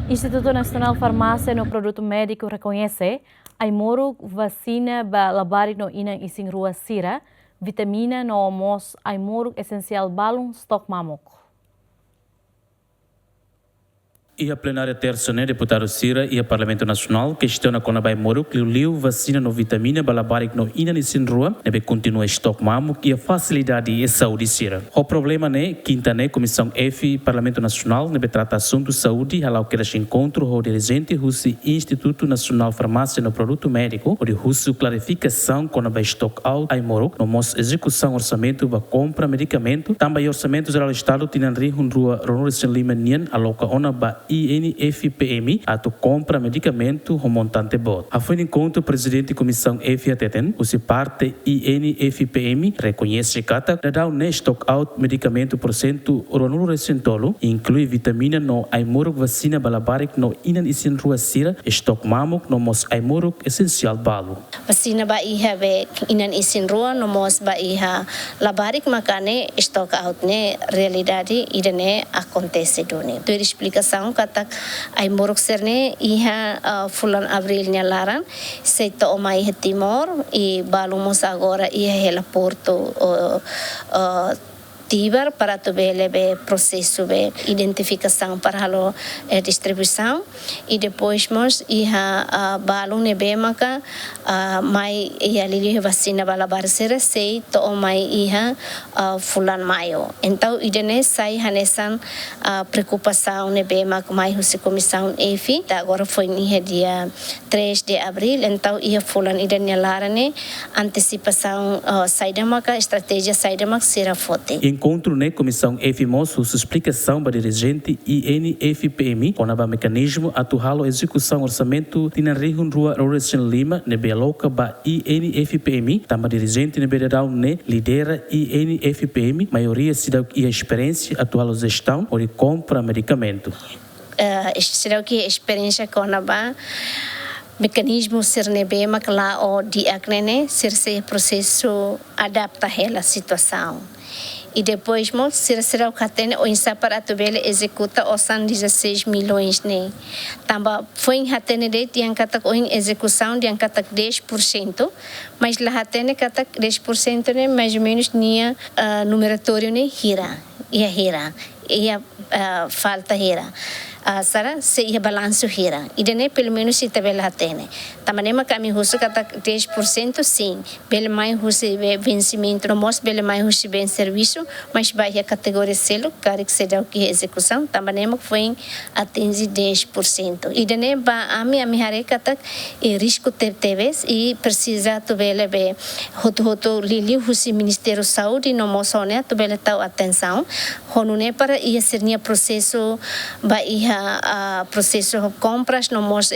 Instituto Nacional Farmácia no Produto Médico reconhece a imoro vacina ba labari no inang ising rua sira, vitamina no mos a imoro essencial balum stock mamok. E a plenária terça, deputado Sira e a Parlamento Nacional questiona quando vai morrer que o liu vacina no vitamina balabarik no ina nisin rua deve continuar estoque mamo e a facilidade e saúde Sira. O problema quinta Comissão F Parlamento Nacional deve tratar assunto saúde halau que eles encontro o dirigente Russi Instituto Nacional Farmácia no Produto Médico o de Russo clarificação quando vai estoque out ai morrer no mos execução orçamento ba compra medicamento também orçamento geral Estado tinanri rua Ronaldo Lima Nian aloca ona ba INFPM ato compra medicamento o montante bot. A foi encontro o presidente da Comissão FATETEN, o se parte INFPM reconhece que dá um stock out medicamento por cento oronuro recentolo, inclui vitamina no aimorok vacina balabarik no inan isin rua sira, stock mamok no mos aimorok essencial balo. Vacina ba iha be inan isin rua no mos ba iha labarik makane stock out ne realidade idane acontece doni. Tu explicação katak ay morok serne iha fulan abril nya laran seito omai Timor e balumos agora iha hela Porto Tibar para tu be processo be identificação para halo distribuição e depois mos iha balum ne be maka mai iha lili vacina balabar sera sei to mai iha fulan maio então idene sai hanesan preocupação ne be maka mai husi comissão EFI agora foi iha dia 3 de abril então iha fulan idene larane antecipação saída maka estratégia saída maka será forte. Encontro na Comissão FMOS sua explicação para dirigente INFPM com o mecanismo atual execução orçamento tina rua Ronaldo Lima ne beloca ba INFPM também dirigente ne bedadão ne lidera INFPM maioria cidadão e experiência atual gestão ou de compra medicamento. Cidadão que experiência com a mecanismo ser nebe makla o diagnene ser se processo adapta a situação. E depois, será o catene o insaparato bele executa os 16 milhões, né? Também foi em hatene de yang kata em execução de yang kata 10%, mas lá hatene kata 10% né, mais ou menos nia numeratório né hira, ia falta hira. Sara se ia balanço hira. E dene pelo menos se tabela hatene. Tamanema kami husu kata 10% sim. Bele mais husu vencimento no mos, bele mais husu bem serviço, mas vai a categoria selo, cara que se dá o que execução, tamanema foi atinge 10%. E dene ba ami hare kata e risco teves e precisa tu bele be hoto lili husu Ministério Saúde no mosone tu bele tau atenção. Honune para ia sernia processo ba ia processo de compras no mos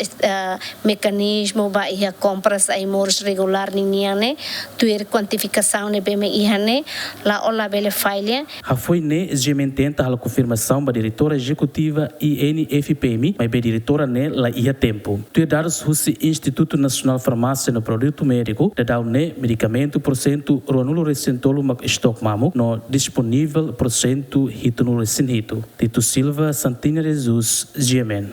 mecanismo ba ia compras ai moros regular niane tuer quantificação ne bem ihane la ola bele falha a foi gemententa a confirmação da diretora executiva INFPM mas be diretora ne la ia tempo tu dados husi Instituto Nacional Farmácia no Produto Médico da dá medicamento por cento ronulo recentolo mak stock mamo no disponível por cento hito no recento Tito Silva Santina Jesus GMN.